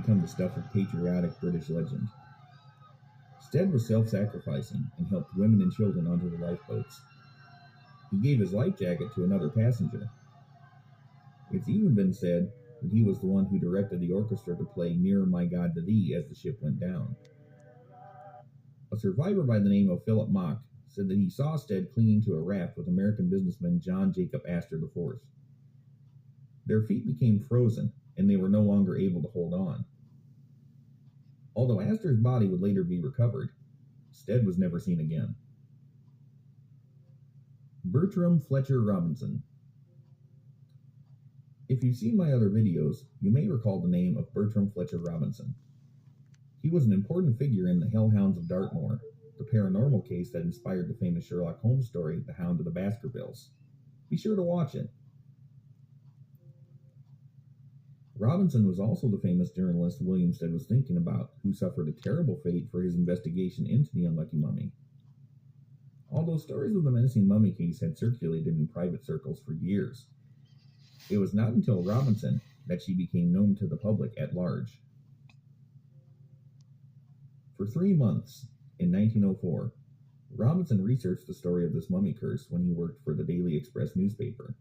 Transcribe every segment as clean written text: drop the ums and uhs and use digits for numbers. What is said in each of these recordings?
become the stuff of patriotic British legend. Stead was self-sacrificing and helped women and children onto the lifeboats. He gave his life jacket to another passenger. It's even been said that he was the one who directed the orchestra to play Nearer My God to Thee as the ship went down. A survivor by the name of Philip Mock said that he saw Stead clinging to a raft with American businessman John Jacob Astor IV. Their feet became frozen, and they were no longer able to hold on. Although Astor's body would later be recovered, Stead was never seen again. Bertram Fletcher Robinson. If you've seen my other videos, you may recall the name of Bertram Fletcher Robinson. He was an important figure in the Hellhounds of Dartmoor, the paranormal case that inspired the famous Sherlock Holmes story, The Hound of the Baskervilles. Be sure to watch it. Robinson was also the famous journalist William Stead was thinking about, who suffered a terrible fate for his investigation into the unlucky mummy. Although stories of the menacing mummy case had circulated in private circles for years, it was not until Robinson that she became known to the public at large. For 3 months, in 1904, Robinson researched the story of this mummy curse when he worked for the Daily Express newspaper.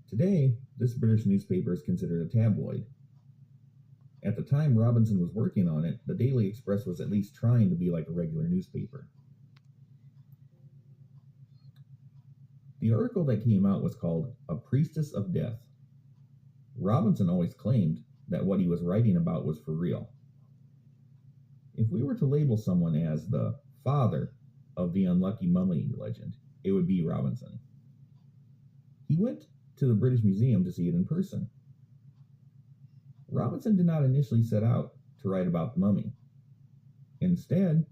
Today, this British newspaper is considered a tabloid. At the time Robinson was working on it, the Daily Express was at least trying to be like a regular newspaper. The article that came out was called A Priestess of Death. Robinson always claimed that what he was writing about was for real. If we were to label someone as the father of the unlucky mummy legend, it would be Robinson. He went to the British Museum to see it in person. Robinson did not initially set out to write about the mummy. Instead,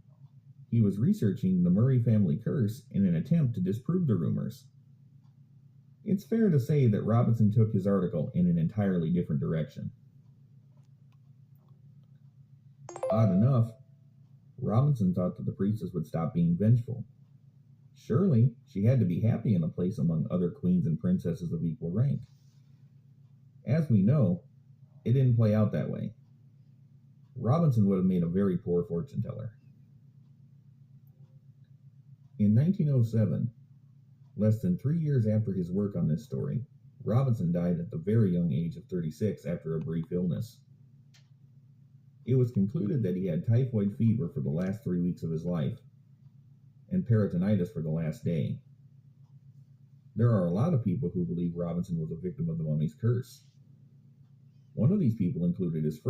he was researching the Murray family curse in an attempt to disprove the rumors. It's fair to say that Robinson took his article in an entirely different direction. Odd enough, Robinson thought that the priestess would stop being vengeful. Surely, she had to be happy in a place among other queens and princesses of equal rank. As we know, it didn't play out that way. Robinson would have made a very poor fortune teller. In 1907, less than 3 years after his work on this story, Robinson died at the very young age of 36 after a brief illness. It was concluded that he had typhoid fever for the last 3 weeks of his life, and peritonitis for the last day. There are a lot of people who believe Robinson was a victim of the mummy's curse. One of these people included his